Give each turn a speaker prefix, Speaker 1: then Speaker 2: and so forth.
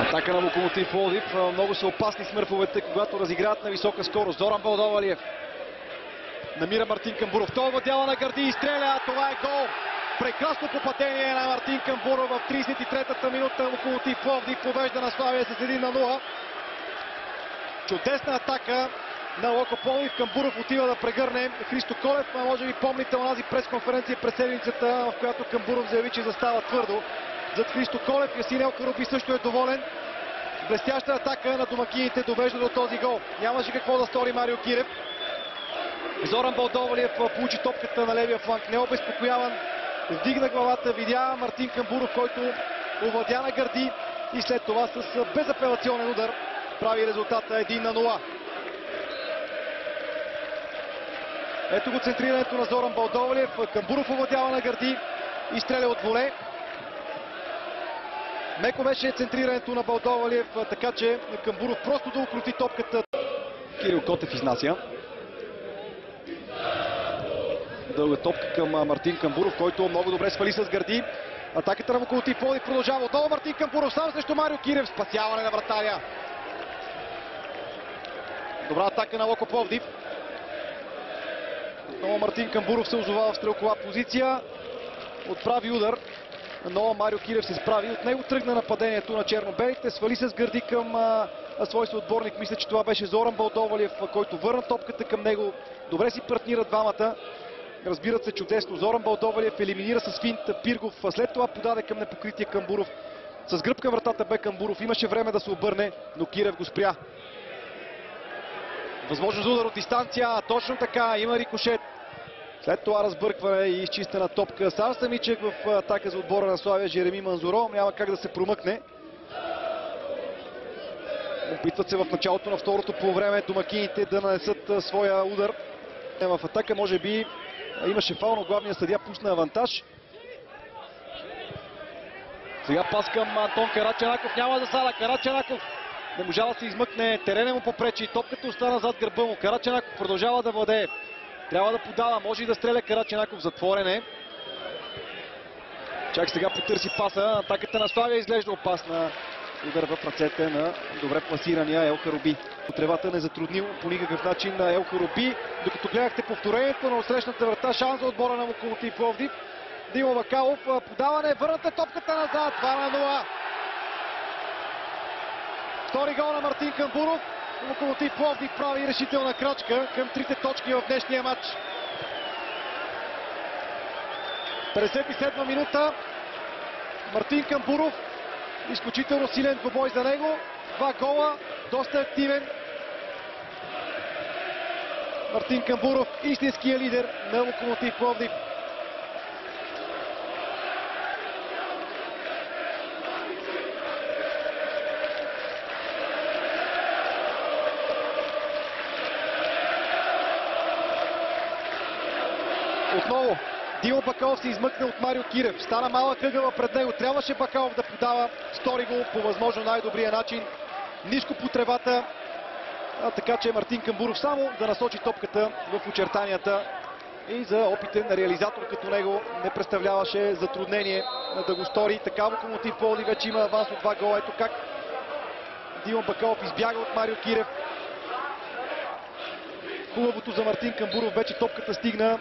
Speaker 1: Атака на Локомотив Пловдив. Много са опасни смърфовете, когато разиграват на висока скорост. Зоран Балдовалиев намира Мартин Камбуров. Той овладява на гърди и стреля. Това е гол. Прекрасно попадение на Мартин Камбуров в 33-та минута. Локомотив Пловдив побежда на Славия с 1-0. Чудесна атака на Локо Пловдив. Камбуров отива да прегърне Христо Колев. Може би помните онази пресконференция през седмицата, в която Камбуров заяви, че застава твърдо зад Христо Колев. Ясин Елкаруби също е доволен. Блестяща атака на домакините довежда до този гол. Нямаше какво да стори Марио Кирев. Зоран Балдовалиев получи топката на левия фланг. Необезпокояван. Вдигна главата, видя Мартин Камбуров, който овладя на гърди и след това с безапелационен удар прави резултата 1-0. Ето го центрирането на Зоран Балдовалиев. Камбуров овладява на гърди и стреля от воле. Меко беше центрирането на Балдовалиев, така че Камбуров просто да укрути топката. Кирил Котев изнася. Дълга топка към Мартин Камбуров, който много добре свали с гърди. Атаката на Локомотив Пловдив продължава. Отново Мартин Камбуров сам срещу Марио Кирев. Спасяване на вратаря. Добра атака на Локо Пловдив. Отново Мартин Камбуров се озовава в стрелкова позиция. Отправи удар, но Марио Кирев се справи. От него тръгна нападението на черно-белите. Свали с гърди към свой съотборник. Мисля, че това беше Зоран Балдовалиев, който върна топката към него. Добре си партнират двамата. Разбират се чудесно. Зоран Балдовалиев елиминира с финт Пиргов. След това подаде към непокрития Камбуров. С гръб към вратата бе Камбуров. Имаше време да се обърне, но Кирев го спря. Възможност за удар от дистанция. Точно така. Има рикошет. След това разбъркване и изчистена топка. Сам самичък в атака за отбора на Славия Жереми Манзуро. Няма как да се промъкне. Опитват се в началото на второто полувреме домакините да нанесат своя удар. В атака може би имаше фаул, но главният съдия пусна авантаж. Сега пас към Антон Карачанаков. Няма засада. Карачанаков не можа да се измъкне. Терена му попречи. Топката остана зад гърба му. Карачанаков продължава да владее. Трябва да подава. Може и да стреля Карачанаков. Затворен е. Чак сега потърси паса. Атаката на Славия изглежда опасна. Удар в ръцете на добре пласирания Елкаруби. Тревата не затруднил по никакъв начин на Елкаруби. Докато гледахте повторението на отсрещната врата, шанс за отбора на Локомотив Пловдив. Димо Бакалов, подаване, върната топката назад, 2-0. Втори гол на Мартин Камбуров. Локомотив Пловдив прави решителна крачка към трите точки в днешния матч. 57 минута. Мартин Камбуров. Изключително силен двубой за него. 2 гола, доста активен. Мартин Камбуров, истинския лидер на Локомотив Пловдив. Отново Димо Бакалов се измъкне от Марио Кирев. Стана малък ъгъла пред него. Трябваше Бакалов да подава. Стори го по възможно най-добрия начин. Ниско по тревата. Така че Мартин Камбуров само да насочи топката в очертанията. И за опитен реализатор като него не представляваше затруднение да го стори. Така Локомотив Пловдив вече има аванс от 2 гола. Ето как Димо Бакалов избяга от Марио Кирев. Хубавото за Мартин Камбуров вече топката стигна